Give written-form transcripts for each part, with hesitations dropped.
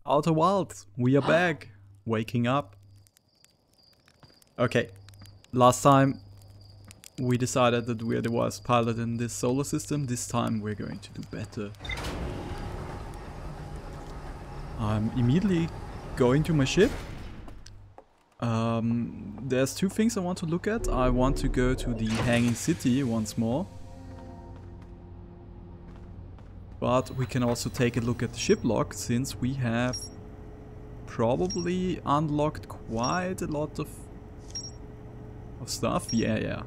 Outer Wilds, we are back. Waking up. Okay, last time we decided that we're the worst pilot in this solar system. This time we're going to do better. I'm immediately going to my ship. There's two things I want to look at. I want to go to the hanging city once more. But we can also take a look at the ship log, since we have probably unlocked quite a lot of stuff. Yeah.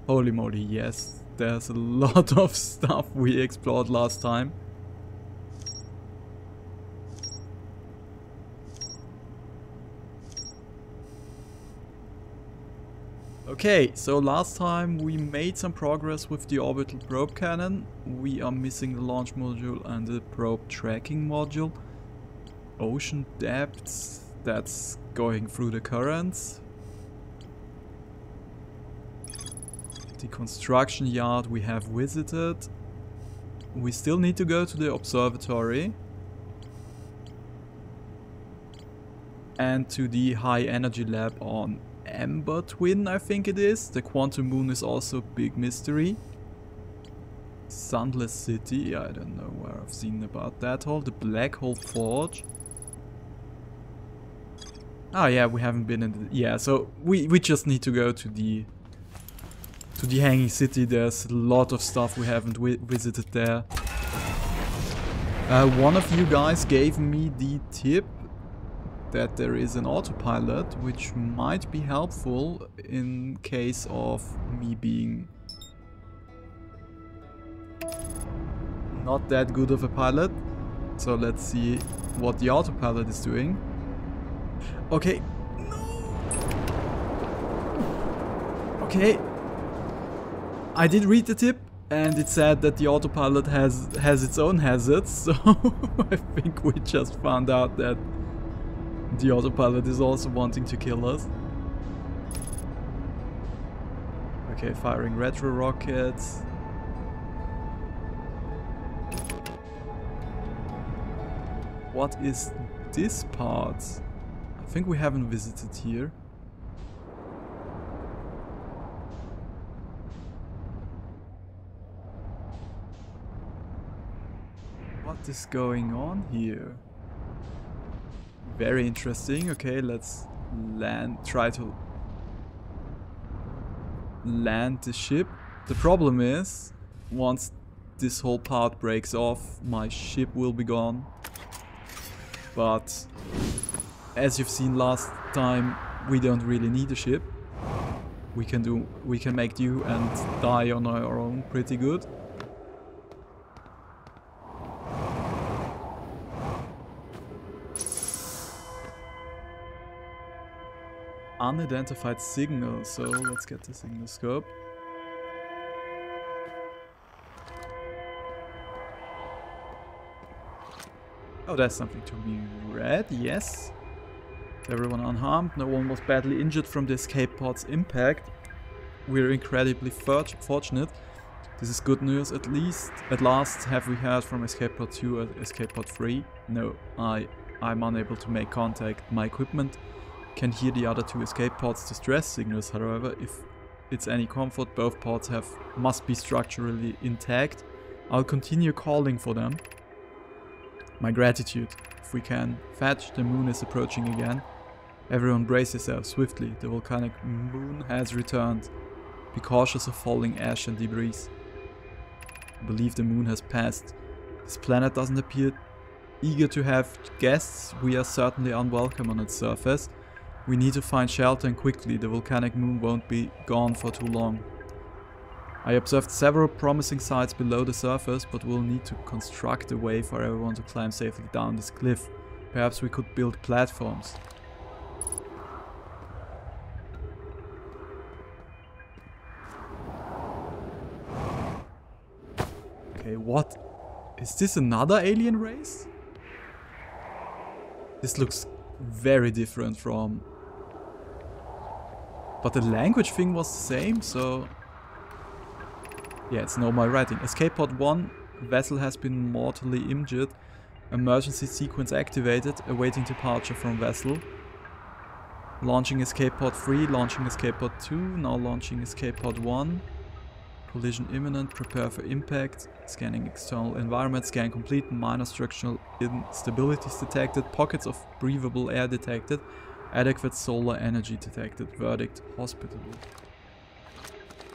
Holy moly, yes. There's a lot of stuff we explored last time. Okay, so last time we made some progress with the orbital probe cannon. We are missing the launch module and the probe tracking module. Ocean depths, that's going through the currents. The construction yard we have visited. We still need to go to the observatory. And to the high energy lab on Ember Twin, I think it is. The quantum moon is also a big mystery. Sunless City, I don't know where I've seen about that hole. The Black Hole Forge. Oh yeah, we haven't been in the... Yeah, so we just need to go to the hanging city. There's a lot of stuff we haven't visited there. One of you guys gave me the tip that there is an autopilot, which might be helpful in case of me being not that good of a pilot. So let's see what the autopilot is doing. Okay. No. Okay. I did read the tip, and it said that the autopilot has its own hazards, so I think we just found out that the autopilot is also wanting to kill us. Okay, firing retro rockets. What is this part? I think we haven't visited here. What is going on here? Very interesting. Okay, let's try to land the ship. The problem is, once this whole part breaks off, my ship will be gone. But as you've seen last time, we don't really need a ship. We can make do and die on our own pretty good. Unidentified signal, so let's get the signal scope. Oh, that's something to be read, yes. Everyone unharmed, no one was badly injured from the escape pod's impact. We're incredibly fortunate. This is good news, at least. At last, have we heard from escape pod 2 or escape pod 3? No, I'm unable to make contact. My equipment can hear the other two escape pods' distress signals. However, if it's any comfort, both pods must be structurally intact. I'll continue calling for them. My gratitude. If we can. Fetch, the moon is approaching again. Everyone brace yourself swiftly. The volcanic moon has returned. Be cautious of falling ash and debris. I believe the moon has passed. This planet doesn't appear eager to have guests. We are certainly unwelcome on its surface. We need to find shelter, and quickly. The volcanic moon won't be gone for too long. I observed several promising sites below the surface, but we'll need to construct a way for everyone to climb safely down this cliff. Perhaps we could build platforms. Okay, what? Is this another alien race? This looks very different from... But the language thing was the same, so... Yeah, it's Nomai writing. Escape pod 1 vessel has been mortally injured. Emergency sequence activated, awaiting departure from vessel. Launching escape pod 3, launching escape pod 2, now launching escape pod 1. Collision imminent, prepare for impact. Scanning external environment, scan complete, minor structural instabilities detected, pockets of breathable air detected, adequate solar energy detected. Verdict, hospitable.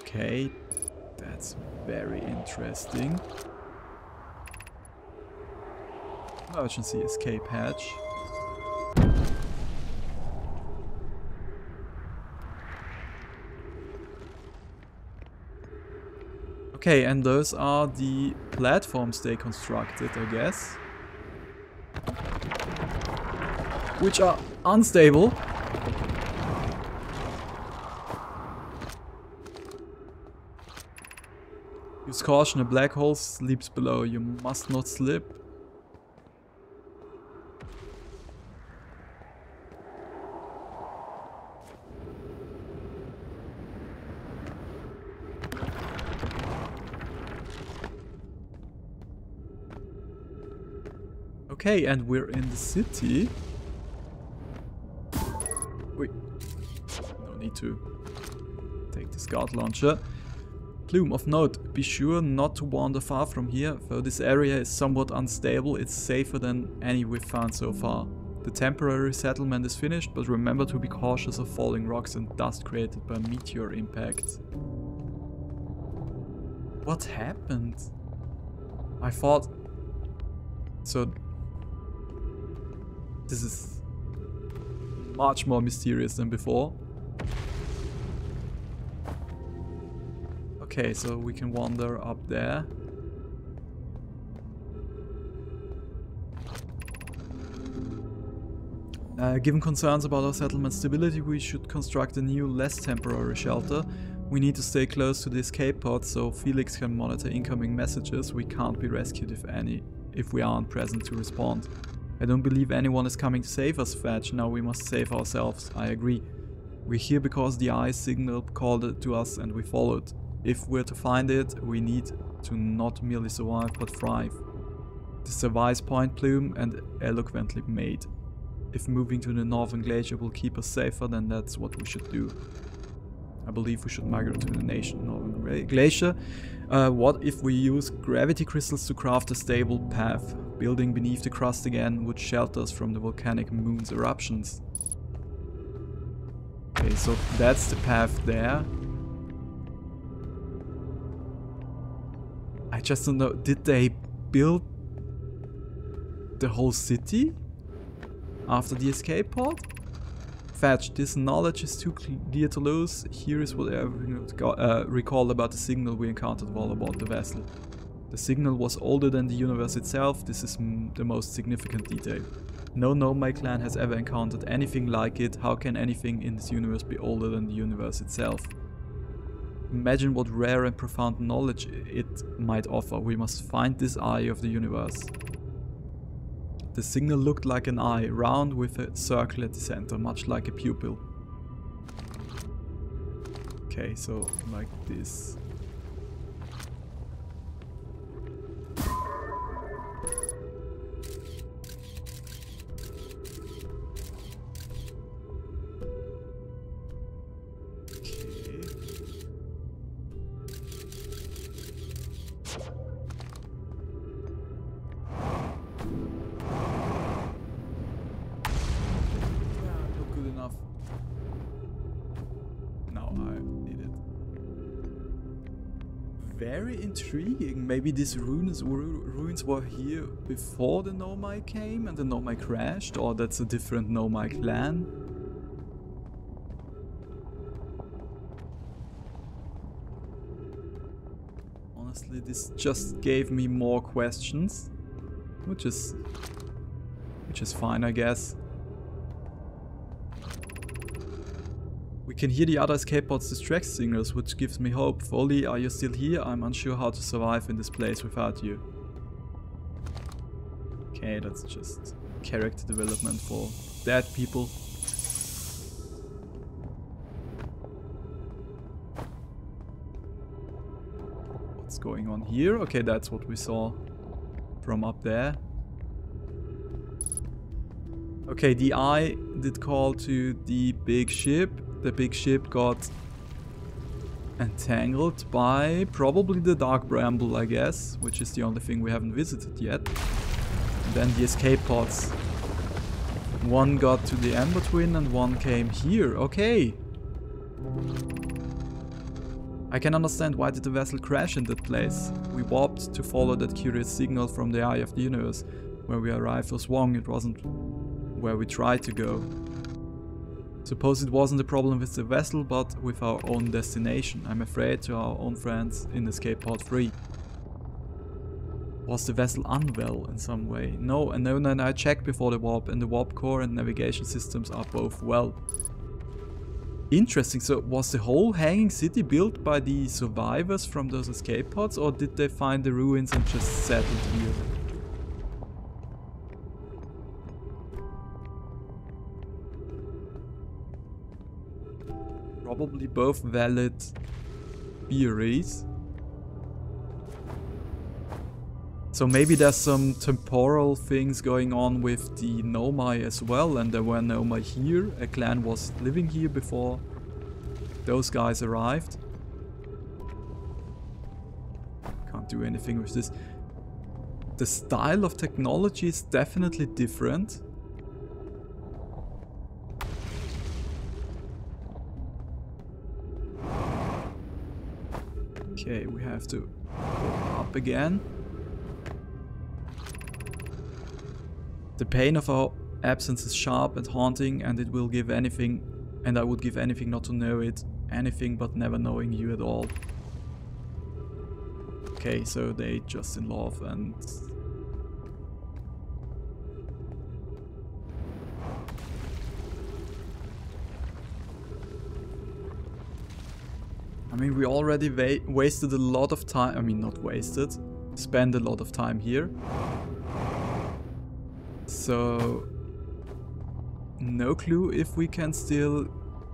Okay, that's very interesting. Emergency escape hatch. Okay, and those are the platforms they constructed, I guess. Which are unstable. Use caution, a black hole sleeps below. You must not slip. Okay, and we're in the city. Wait. No need to take the scout launcher. Plume of note, be sure not to wander far from here, though this area is somewhat unstable, it's safer than any we've found so far. The temporary settlement is finished, but remember to be cautious of falling rocks and dust created by meteor impacts. What happened? I thought... So... This is much more mysterious than before. Okay, so we can wander up there. Given concerns about our settlement stability, we should construct a new, less temporary shelter. We need to stay close to the escape pod so Felix can monitor incoming messages. We can't be rescued if we aren't present to respond. I don't believe anyone is coming to save us, Fetch. Now we must save ourselves. I agree. We're here because the eye signal called it to us and we followed. If we're to find it, we need to not merely survive but thrive. This is a wise point, Plume, and eloquently made. If moving to the northern glacier will keep us safer, then that's what we should do. I believe we should migrate to the northern glacier. What if we use gravity crystals to craft a stable path? Building beneath the crust again would shelter us from the volcanic moon's eruptions. Okay, so that's the path there. I just don't know, did they build the whole city after the escape pod? Fetch, this knowledge is too clear to lose. Here is what I recall about the signal we encountered while aboard the vessel. The signal was older than the universe itself. This is the most significant detail. No Nomai clan has ever encountered anything like it. How can anything in this universe be older than the universe itself? Imagine what rare and profound knowledge it might offer. We must find this eye of the universe. The signal looked like an eye, round with a circle at the center, much like a pupil. Okay, so like this. Very intriguing. Maybe these ruins were here before the Nomai came and the Nomai crashed, or that's a different Nomai clan. Honestly, this just gave me more questions, which is fine, I guess. We can hear the other escape pod's distress signals, which gives me hope. Foley, are you still here? I'm unsure how to survive in this place without you. Okay, that's just character development for dead people. What's going on here? Okay, that's what we saw from up there. Okay, the eye did call to the big ship. The big ship got entangled by probably the Dark Bramble, I guess, which is the only thing we haven't visited yet. And then the escape pods. One got to the Ember Twin and one came here. Okay. I can understand why did the vessel crash in that place. We warped to follow that curious signal from the eye of the universe. Where we arrived was wrong, it wasn't where we tried to go. Suppose it wasn't a problem with the vessel, but with our own destination. I'm afraid to our own friends in Escape Pod 3. Was the vessel unwell in some way? No, and I checked before the warp, and the warp core and navigation systems are both well. Interesting, so was the whole hanging city built by the survivors from those escape pods, or did they find the ruins and just settled here? Probably both valid theories. So maybe there's some temporal things going on with the Nomai as well, and there were Nomai here. A clan was living here before those guys arrived. Can't do anything with this. The style of technology is definitely different. Okay, we have to go up again. The pain of our absence is sharp and haunting, and it will give anything, and I would give anything not to know it. Anything but never knowing you at all. Okay, so they just in love and... I mean, we already wasted a lot of time. I mean, not wasted. Spent a lot of time here. So... no clue if we can still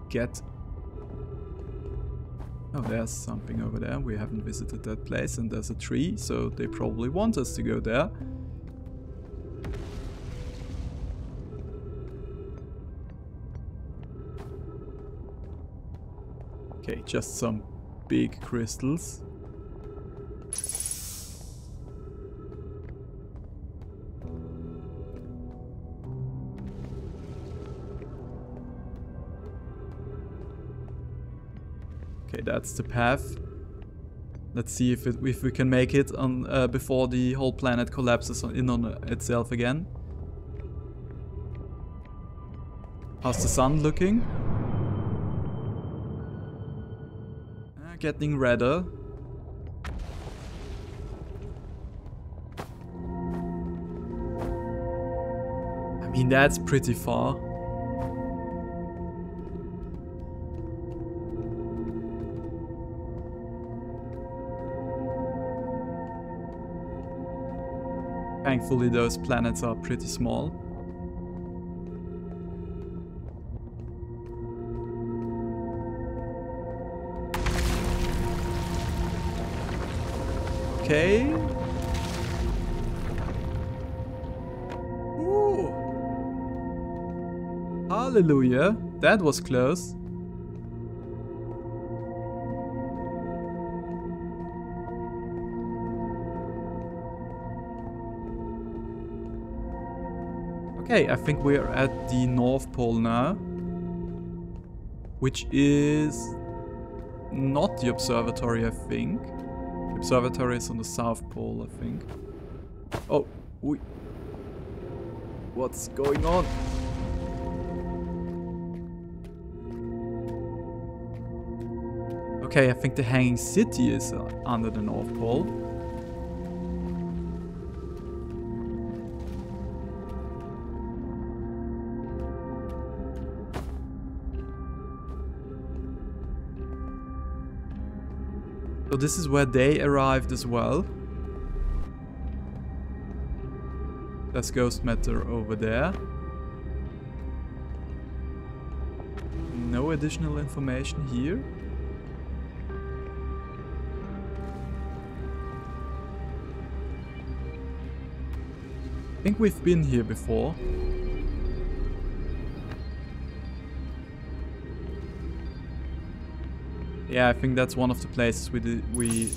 get... Oh, there's something over there. We haven't visited that place, and there's a tree, so they probably want us to go there. Okay, just some big crystals. Okay, that's the path. Let's see if we can make it on before the whole planet collapses in on itself again. How's the sun looking? Getting redder. I mean, that's pretty far. Thankfully, those planets are pretty small. Okay. Ooh. Hallelujah. That was close. Okay, I think we're at the North Pole now. Which is not the observatory, I think. The observatory is on the South Pole, I think. Oh, what's going on? Okay, I think the Hanging City is under the North Pole. So this is where they arrived as well. There's ghost matter over there. No additional information here. I think we've been here before. Yeah, I think that's one of the places we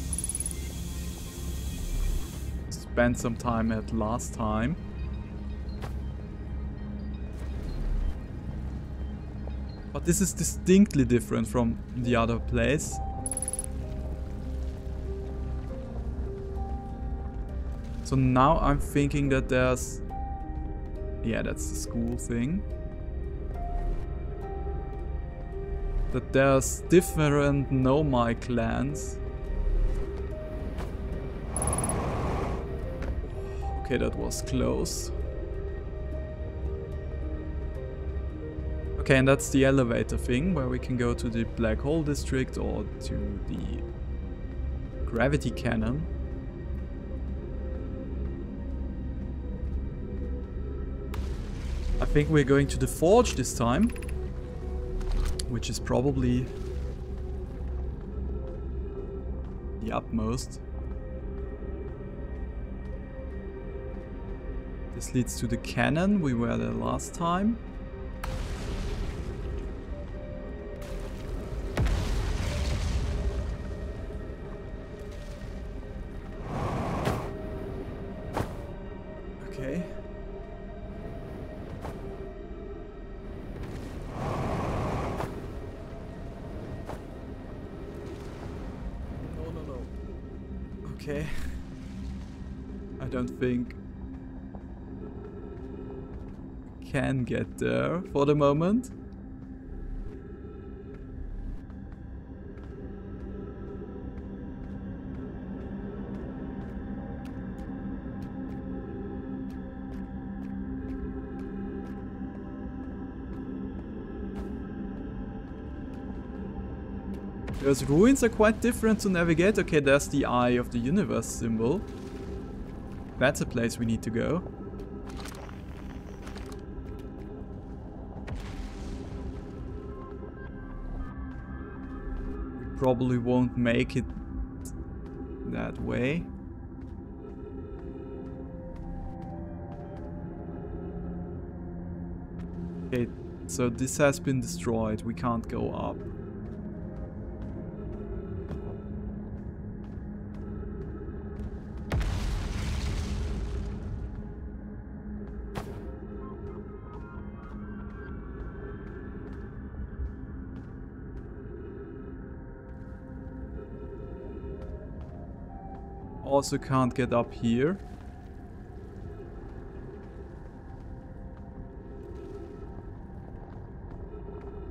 spent some time at last time. But this is distinctly different from the other place. So now I'm thinking that there's... Yeah, that's the school thing. That there's different Nomai clans. Okay, that was close. Okay, and that's the elevator thing, where we can go to the black hole district or to the gravity cannon. I think we're going to the forge this time, which is probably the utmost. This leads to the cannon, we were there last time. Okay. Okay. I don't think I can get there for the moment. Those ruins are quite different to navigate. Okay, there's the Eye of the Universe symbol. That's a place we need to go. We probably won't make it that way. Okay, so this has been destroyed. We can't go up. Also can't get up here.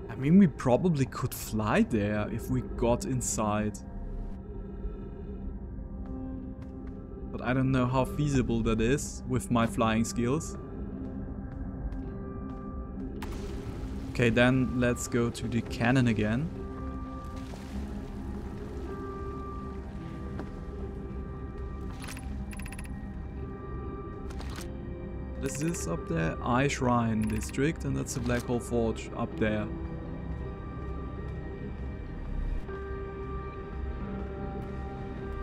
I mean, we probably could fly there if we got inside. But I don't know how feasible that is with my flying skills. Okay, then let's go to the cannon again. This is up there, Eye Shrine District, and that's the Black Hole Forge up there.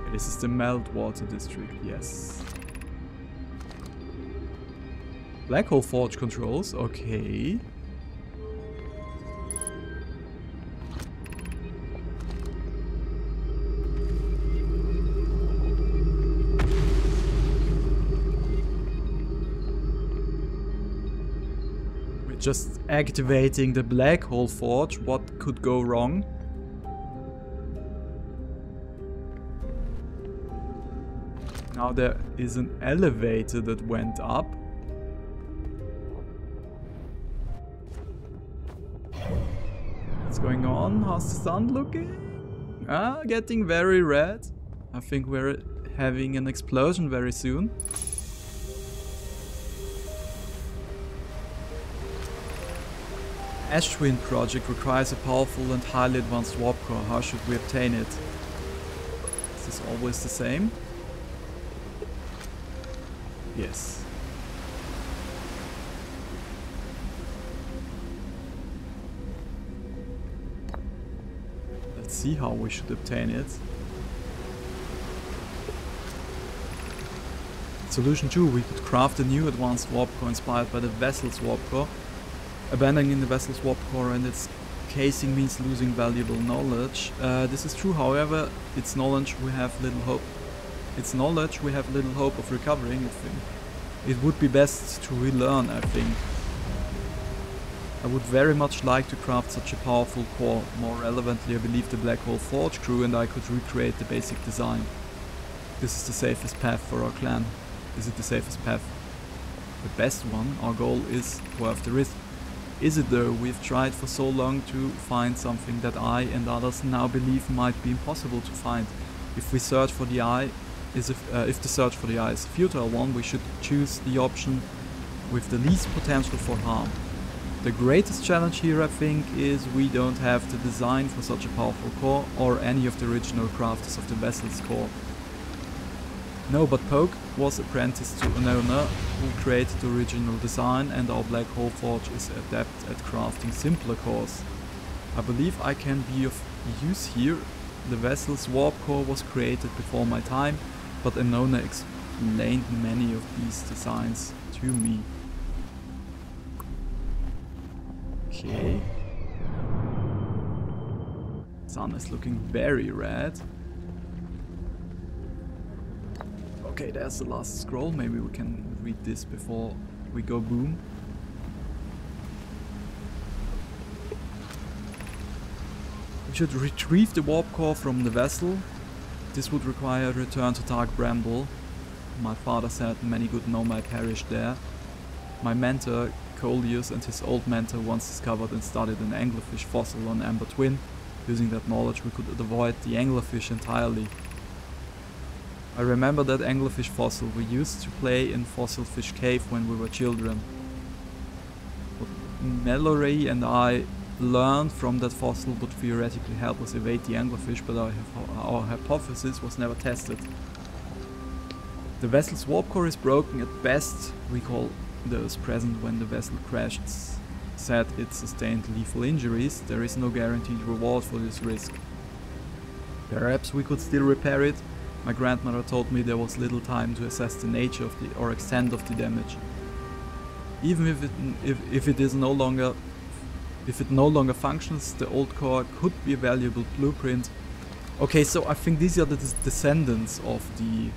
Okay, this is the Meltwater District, yes. Black Hole Forge controls, okay. Just activating the black hole forge. What could go wrong? Now there is an elevator that went up. What's going on? How's the sun looking? Ah, getting very red. I think we're having an explosion very soon. Ashwin project requires a powerful and highly advanced warp core. How should we obtain it? Is this always the same? Yes. Let's see how we should obtain it. Solution 2. We could craft a new advanced warp core inspired by the vessel's warp core. Abandoning the vessel's warp core and its casing means losing valuable knowledge. This is true, however, it's knowledge we have little hope. It's knowledge we have little hope of recovering, I think. It would be best to relearn, I think. I would very much like to craft such a powerful core. More relevantly, I believe the Black Hole Forge grew and I could recreate the basic design. This is the safest path for our clan. Is it the safest path? The best one. Our goal is worth the risk. Is it though? We've tried for so long to find something that I and others now believe might be impossible to find. If we search for the eye, if the search for the eye is a futile one, we should choose the option with the least potential for harm. The greatest challenge here, I think, is we don't have the design for such a powerful core or any of the original crafters of the vessel's core. No, but Poke was apprenticed to an owner who created the original design, and our Black Hole Forge is adept at crafting simpler cores. I believe I can be of use here. The vessel's warp core was created before my time, but Anona explained many of these designs to me. Okay. Sun is looking very red. Okay, there's the last scroll. Maybe we can read this before we go boom. We should retrieve the warp core from the vessel. This would require a return to Dark Bramble. My father said many good Nomai perished there. My mentor, Coleus, and his old mentor once discovered and studied an anglerfish fossil on Amber Twin. Using that knowledge we could avoid the anglerfish entirely. I remember that anglerfish fossil. We used to play in Fossil Fish Cave when we were children. What Mallory and I learned from that fossil would theoretically help us evade the anglerfish, but our hypothesis was never tested. The vessel's warp core is broken at best. Recall those present when the vessel crashed said it sustained lethal injuries. There is no guaranteed reward for this risk. Perhaps we could still repair it. My grandmother told me there was little time to assess the nature of the or extent of the damage. Even if it no longer functions, the old core could be a valuable blueprint. Okay, so I think these are the descendants of the...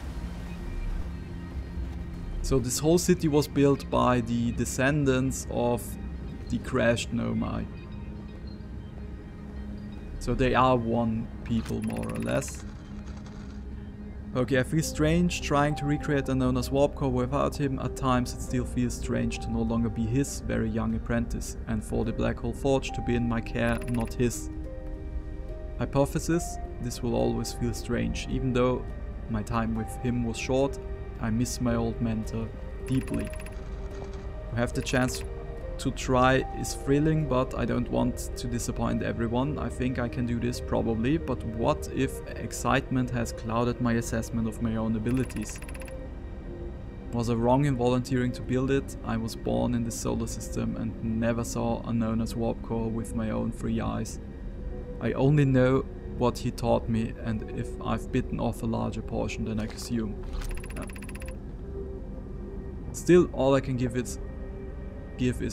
So this whole city was built by the descendants of the crashed Nomai. So they are one people, more or less. Okay, I feel strange trying to recreate Anona's warp core without him. At times it still feels strange to no longer be his very young apprentice, and for the Black Hole Forge to be in my care, not his. Hypothesis: this will always feel strange. Even though my time with him was short, I miss my old mentor deeply. To have the chance to try is thrilling, but I don't want to disappoint everyone. I think I can do this, probably, but what if excitement has clouded my assessment of my own abilities? Was I wrong in volunteering to build it? I was born in the solar system and never saw Anona's warp core with my own 3 eyes. I only know what he taught me, and if I've bitten off a larger portion than I consume. Still, all I can give is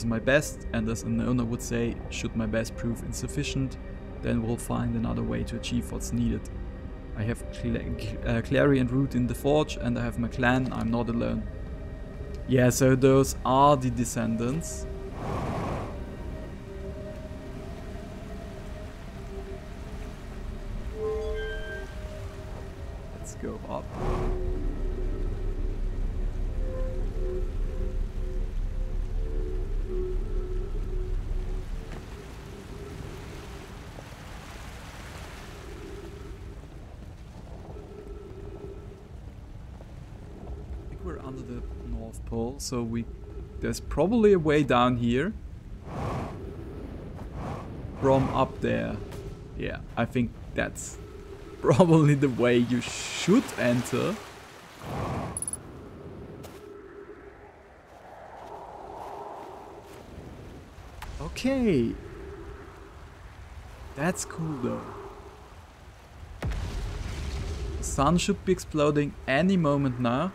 my best, and as Anona would say, should my best prove insufficient, then we'll find another way to achieve what's needed. I have Clary and Root in the Forge, and I have my clan. I'm not alone. Yeah, so those are the descendants. Let's go up. We're under the North Pole, so there's probably a way down here from up there. Yeah, I think that's probably the way you should enter. Okay, that's cool though. The sun should be exploding any moment now.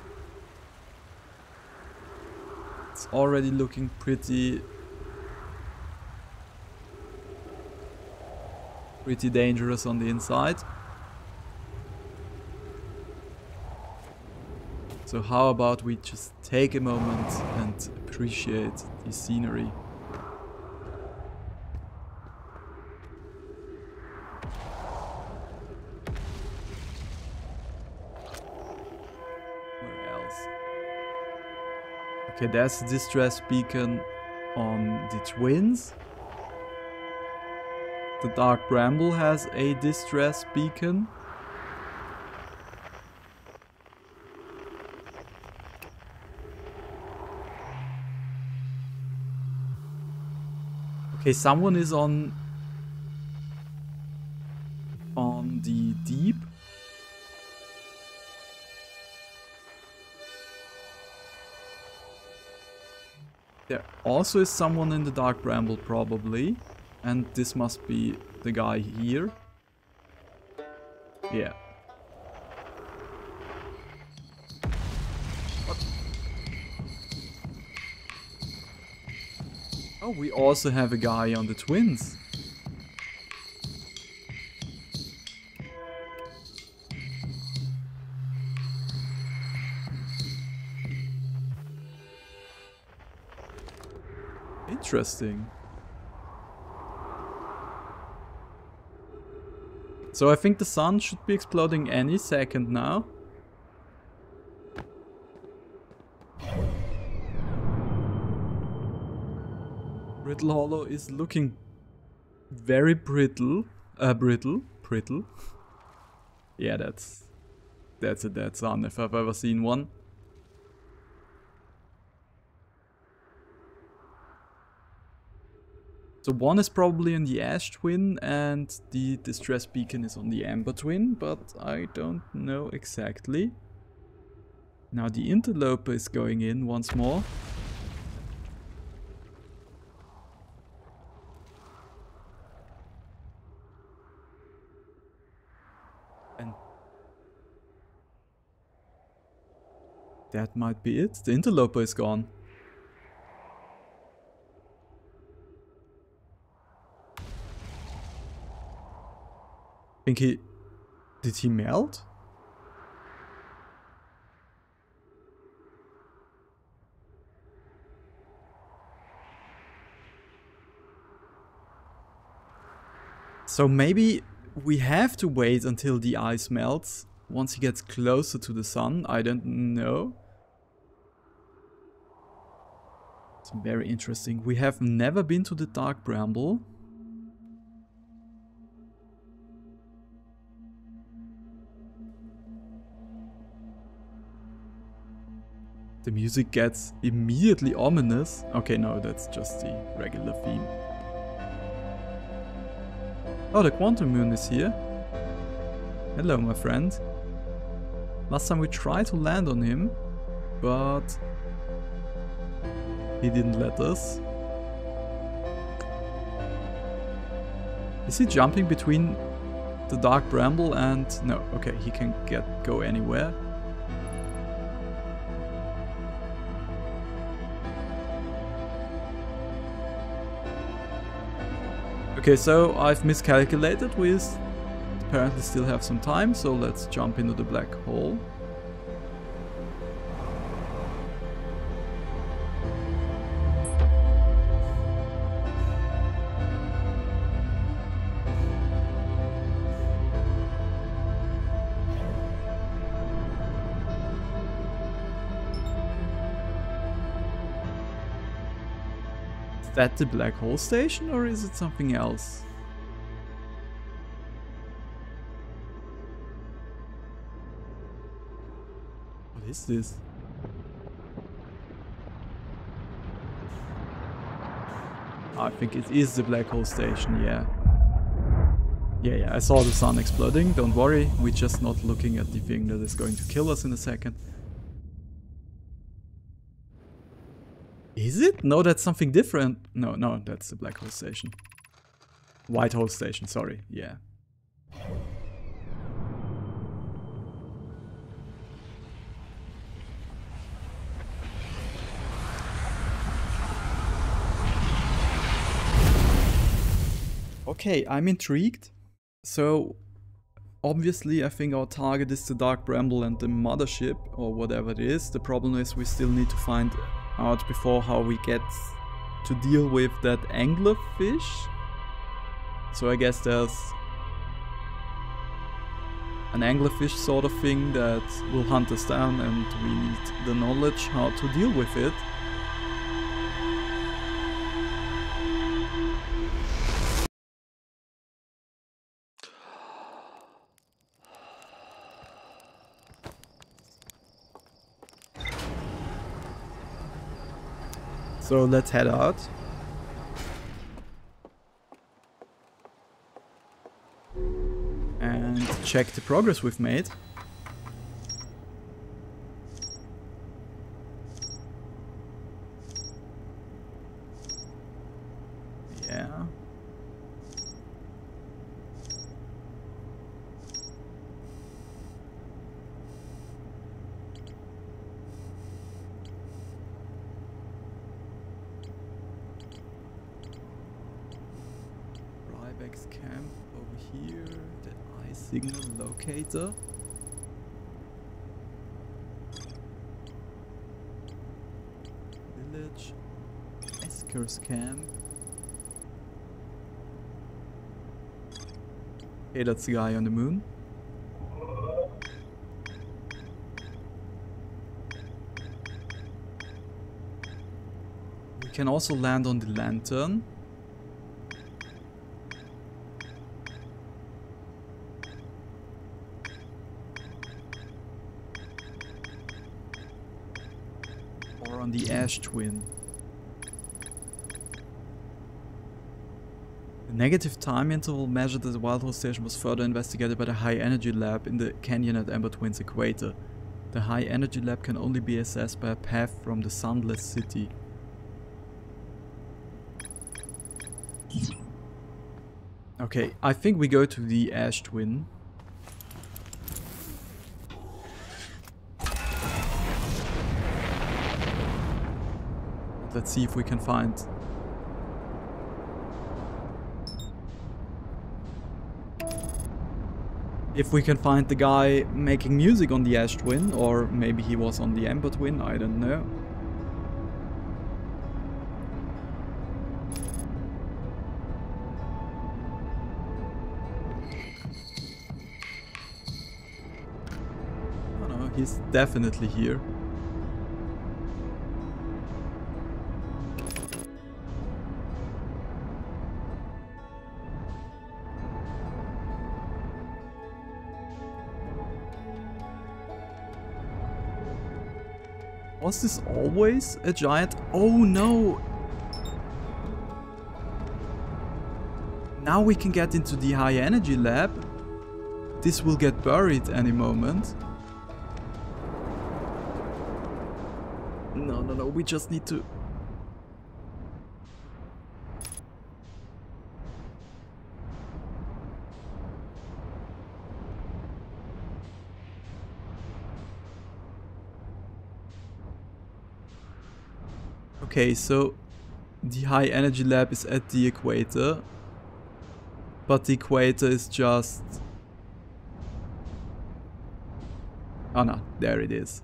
It's already looking pretty Pretty dangerous on the inside. So how about we just take a moment and appreciate the scenery. Where else? Okay, there's a distress beacon on the Twins. The Dark Bramble has a distress beacon. Okay, someone is on the deep. There also is someone in the Dark Bramble probably. And this must be the guy here. Yeah. What? Oh, we also have a guy on the Twins. Interesting. So I think the sun should be exploding any second now. Brittle Hollow is looking very brittle. Brittle. Yeah, that's a dead sun if I've ever seen one. So one is probably in the Ash Twin and the Distress Beacon is on the Amber Twin, but I don't know exactly. Now the Interloper is going in once more. And that might be it. The Interloper is gone. I think did he melt? So maybe we have to wait until the ice melts once he gets closer to the sun. I don't know. It's very interesting. We have never been to the Dark Bramble. The music gets immediately ominous. Okay, no, that's just the regular theme. Oh, the Quantum Moon is here. Hello, my friend. Last time we tried to land on him, but he didn't let us. Is he jumping between the Dark Bramble and... No, okay, he can go anywhere. Okay, so I've miscalculated. We apparently still have some time, so let's jump into the black hole. Is that the black hole station or is it something else? What is this? I think it is the black hole station, yeah. Yeah, I saw the sun exploding, don't worry, we're just not looking at the thing that is going to kill us in a second. Is it? No, that's something different. No, that's the black hole station. White hole station, sorry, yeah. Okay, I'm intrigued. So, obviously I think our target is the Dark Bramble and the mothership, or whatever it is. The problem is we still need to find out before how we get to deal with that anglerfish. So I guess there's an anglerfish sort of thing that will hunt us down, and we need the knowledge how to deal with it. So let's head out. And check the progress we've made. Yeah. Ryback's camp over here. The eye signal locator. Village. Esker's camp. Hey, that's the guy on the moon. We can also land on the lantern. Or on the ash twin. The negative time interval measured at the Wild Horse Station was further investigated by the High Energy Lab in the canyon at Ember Twin's equator. The High Energy Lab can only be accessed by a path from the Sunless City. Okay, I think we go to the ash twin. Let's see if we can find... If we can find the guy making music on the ash twin, or maybe he was on the Ember twin, I don't know. Oh no, he's definitely here. Was this always a giant? Oh no! Now we can get into the high energy lab. This will get buried any moment. No, no, no, we just need to... Okay, so the high energy lab is at the equator, but the equator is just... Oh no, there it is.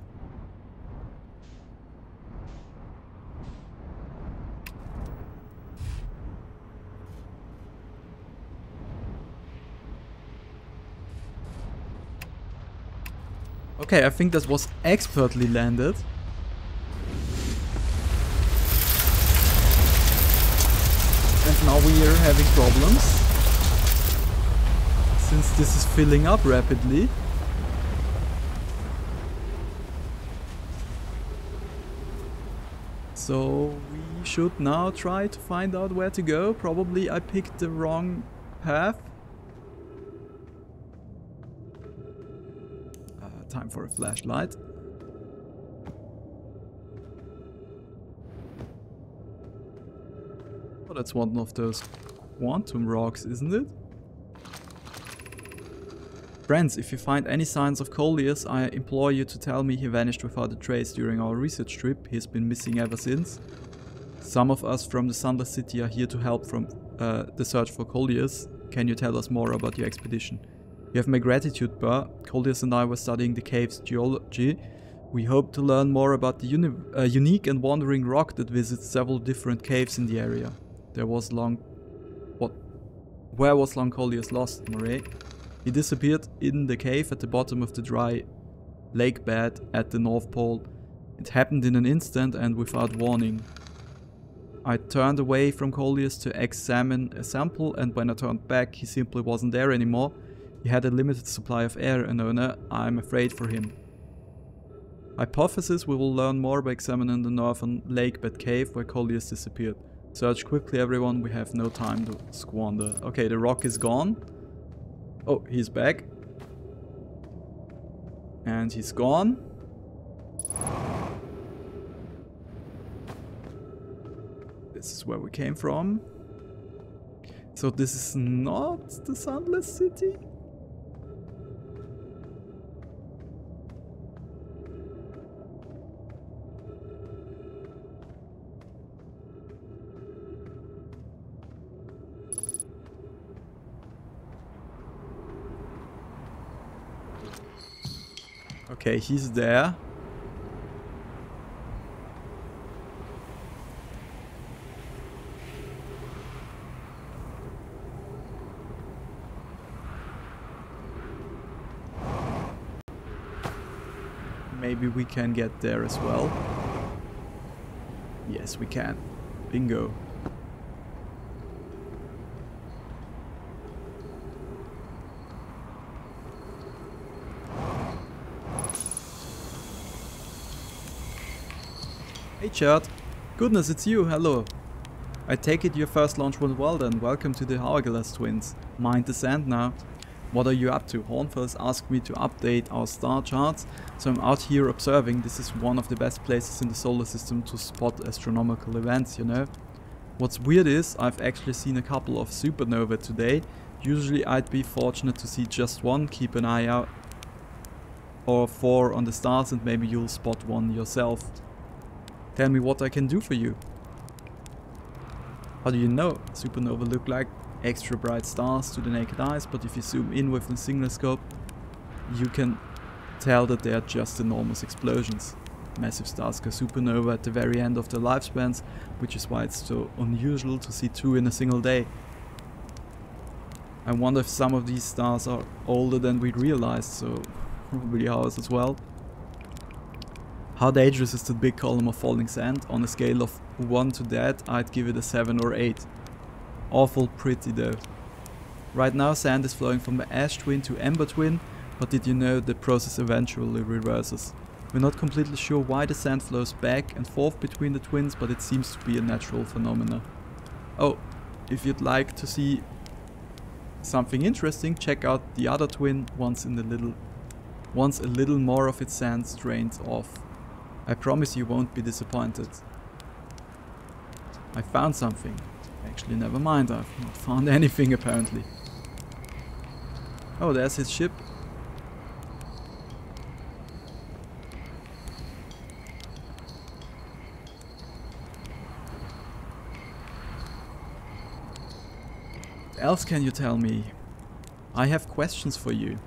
Okay, I think that was expertly landed. And now we are having problems, since this is filling up rapidly. So we should now try to find out where to go. Probably I picked the wrong path. Time for a flashlight. Oh, that's one of those quantum rocks, isn't it? Friends, if you find any signs of Colliers, I implore you to tell me he vanished without a trace during our research trip. He's been missing ever since. Some of us from the Sunless City are here to help from the search for Colliers. Can you tell us more about your expedition? You have my gratitude, Burr. Colliers and I were studying the cave's geology. We hope to learn more about the unique and wandering rock that visits several different caves in the area. Where was Long Colliers lost, Nomai? He disappeared in the cave at the bottom of the dry lake bed at the North Pole. It happened in an instant and without warning. I turned away from Colliers to examine a sample, and when I turned back, he simply wasn't there anymore. He had a limited supply of air, and owner, I'm afraid for him. Hypothesis: we will learn more by examining the northern lakebed cave where Colliers disappeared. Search quickly, everyone, we have no time to squander. Okay, the rock is gone. Oh, he's back. And he's gone. This is where we came from. So this is not the Sunless City? Okay, he's there. Maybe we can get there as well. Yes, we can. Bingo. Hey Chert. Goodness, it's you, hello. I take it your first launch went well then. Welcome to the Hourglass Twins. Mind the sand now. What are you up to? Hornfels asked me to update our star charts, so I'm out here observing. This is one of the best places in the solar system to spot astronomical events, you know. What's weird is, I've actually seen a couple of supernovae today. Usually I'd be fortunate to see just one. Keep an eye out or 4 on the stars and maybe you'll spot one yourself. Tell me what I can do for you. How do you know? Supernova look like extra bright stars to the naked eyes, but if you zoom in with a single scope, you can tell that they are just enormous explosions. Massive stars go supernova at the very end of their lifespans, which is why it's so unusual to see 2 in a single day. I wonder if some of these stars are older than we realized, so probably ours as well. How dangerous is the big column of falling sand? On a scale of 1 to that, I'd give it a 7 or 8. Awful pretty though. Right now sand is flowing from the ash twin to ember twin, but did you know the process eventually reverses? We're not completely sure why the sand flows back and forth between the twins, but it seems to be a natural phenomenon. Oh, if you'd like to see something interesting, check out the other twin once a little more of its sand drains off. I promise you won't be disappointed. I found something. Actually, never mind, I've not found anything apparently. Oh, there's his ship. What else can you tell me? I have questions for you.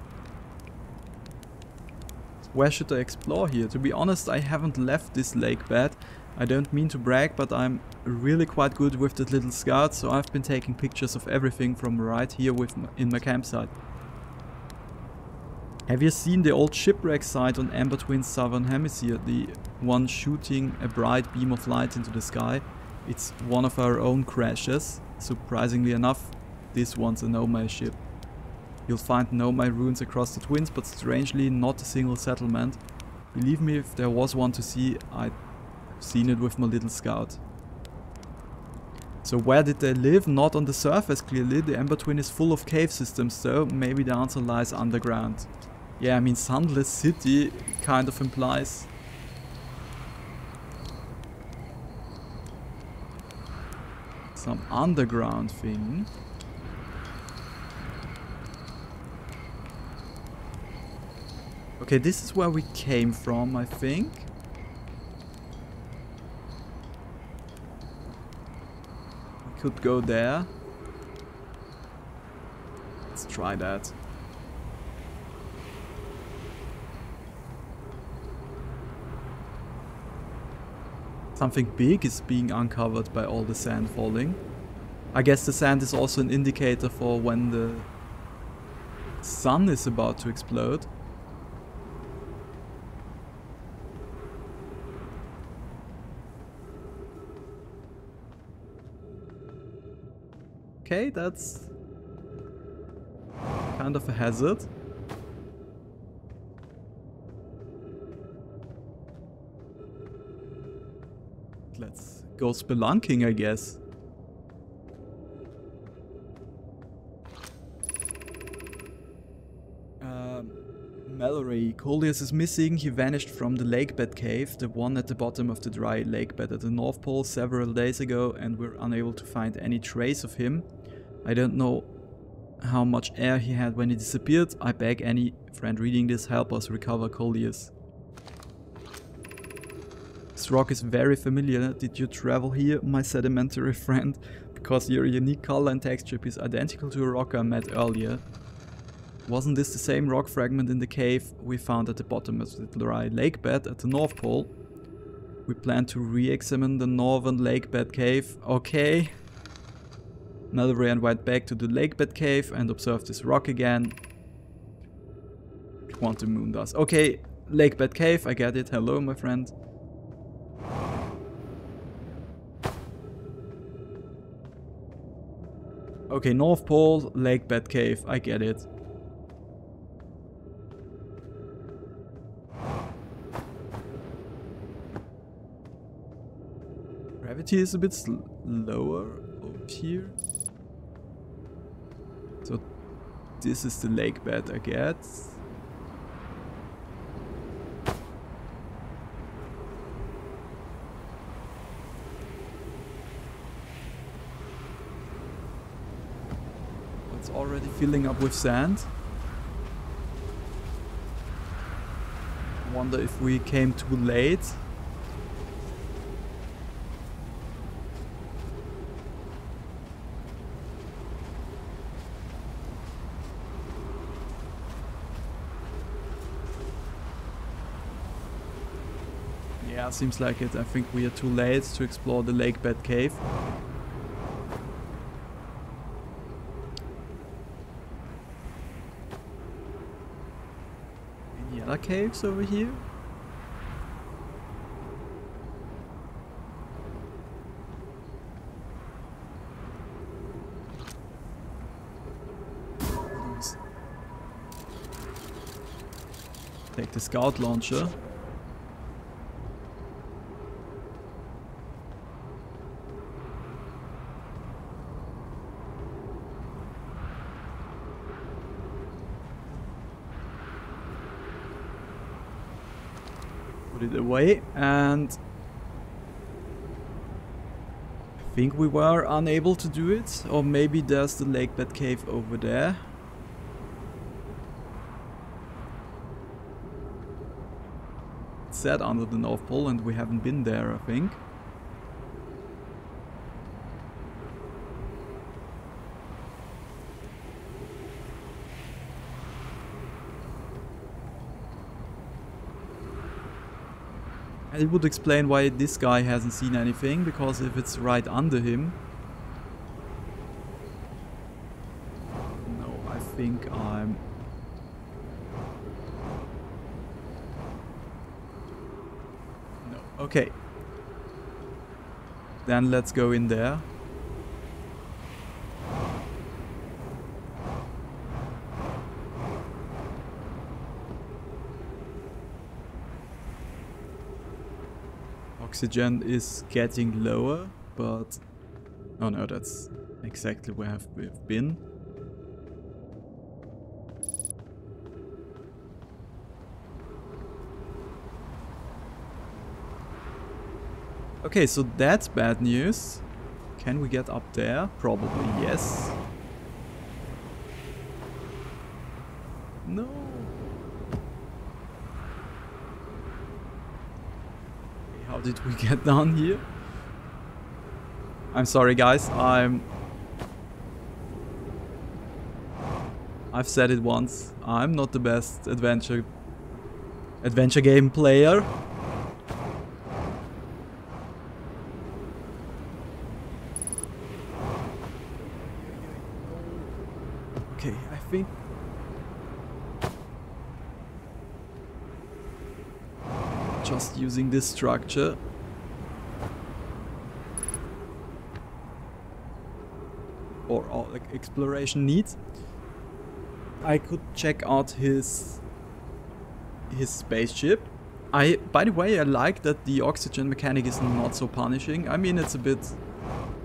Where should I explore here? To be honest, I haven't left this lake bed. I don't mean to brag, but I'm really quite good with that little scout, so I've been taking pictures of everything from right here in my campsite. Have you seen the old shipwreck site on Ember Twin's southern hemisphere, the one shooting a bright beam of light into the sky? It's one of our own crashes. Surprisingly enough, this one's a Nomai ship. You'll find Nomai ruins across the twins, but strangely not a single settlement. Believe me, if there was one to see, I'd seen it with my little scout. So where did they live? Not on the surface, clearly. The Ember Twin is full of cave systems, so maybe the answer lies underground. Yeah, I mean, Sunless City kind of implies some underground thing. Okay, this is where we came from, I think. could go there. Let's try that. Something big is being uncovered by all the sand falling. I guess the sand is also an indicator for when the sun is about to explode. Okay, that's kind of a hazard. Let's go spelunking, I guess. Mallory, Coleus is missing. He vanished from the lakebed cave, the one at the bottom of the dry lakebed at the North Pole several days ago, and we're unable to find any trace of him. I don't know how much air he had when he disappeared. I beg any friend reading this, help us recover Coleus. This rock is very familiar. Did you travel here, my sedimentary friend? Because your unique color and texture is identical to a rock I met earlier. Wasn't this the same rock fragment in the cave we found at the bottom of the dry lakebed at the North Pole? We plan to re-examine the northern lakebed cave. Okay. Mallory went back to the lakebed cave and observed this rock again. Quantum moon dust. Okay, lakebed cave, I get it. Hello, my friend. Okay, North Pole, lakebed cave, I get it. Gravity is a bit lower over here. So this is the lakebed, I guess. It's already filling up with sand. Wonder if we came too late. Yeah, seems like it. I think we are too late to explore the lakebed cave. Any other caves over here? Take the scout launcher. Put it away, and I think we were unable to do it, or maybe there's the lakebed cave over there. It's set under the North Pole and we haven't been there, I think. And it would explain why this guy hasn't seen anything, because if it's right under him... No, I think I'm... No, okay. Then let's go in there. Oxygen is getting lower, but... Oh no, that's exactly where we've been. Okay, so that's bad news. Can we get up there? Probably yes. No. How did we get down here? I'm sorry guys, I've said it once, I'm not the best adventure game player. Okay, I think just using this structure. Or like exploration needs. I could check out his spaceship. By the way, I like that the oxygen mechanic is not so punishing. I mean, it's a bit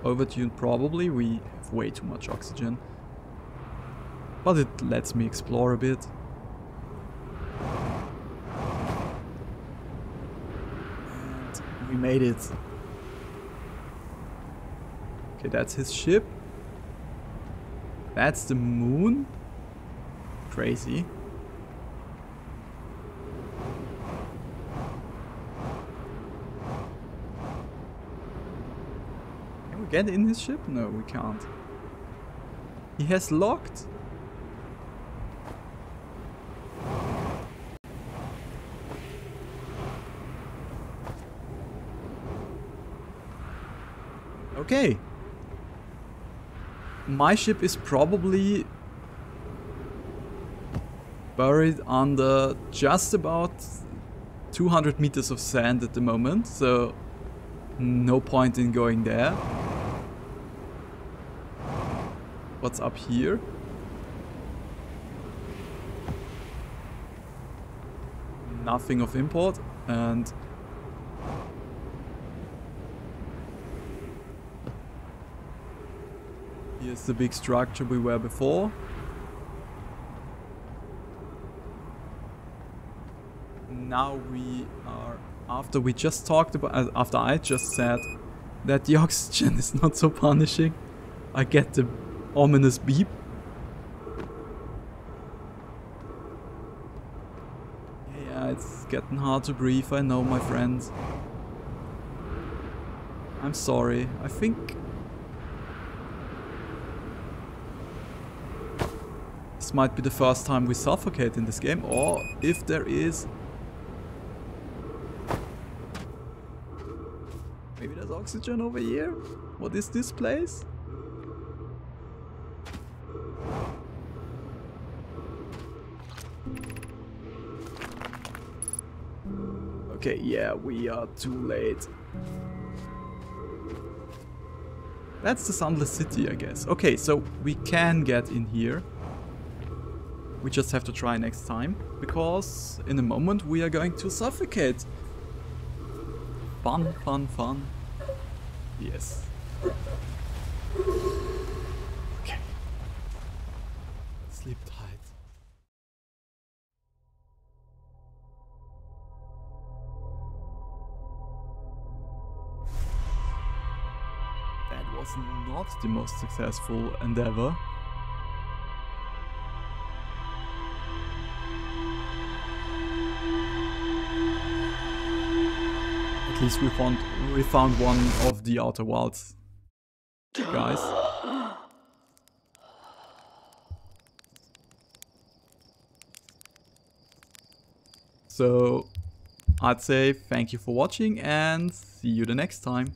overtuned probably. We have way too much oxygen. But it lets me explore a bit. And we made it. Okay, that's his ship. That's the moon. Crazy. Can we get in his ship? No, we can't. He has locked. Okay. My ship is probably buried under just about 200 meters of sand at the moment, so no point in going there. What's up here? Nothing of import, and here's the big structure we were before. Now we are, after we just talked about, after I just said that the oxygen is not so punishing, I get the ominous beep. Yeah, it's getting hard to breathe, I know, my friends. I'm sorry, I think this might be the first time we suffocate in this game, or if there is... Maybe there's oxygen over here? What is this place? Okay, yeah, we are too late. That's the Sunless City, I guess. Okay, so we can get in here. We just have to try next time, because in a moment we are going to suffocate. Fun, fun, fun. Yes. Okay. Sleep tight. That was not the most successful endeavor. At least we found one of the Outer Wilds guys. So I'd say thank you for watching and see you the next time.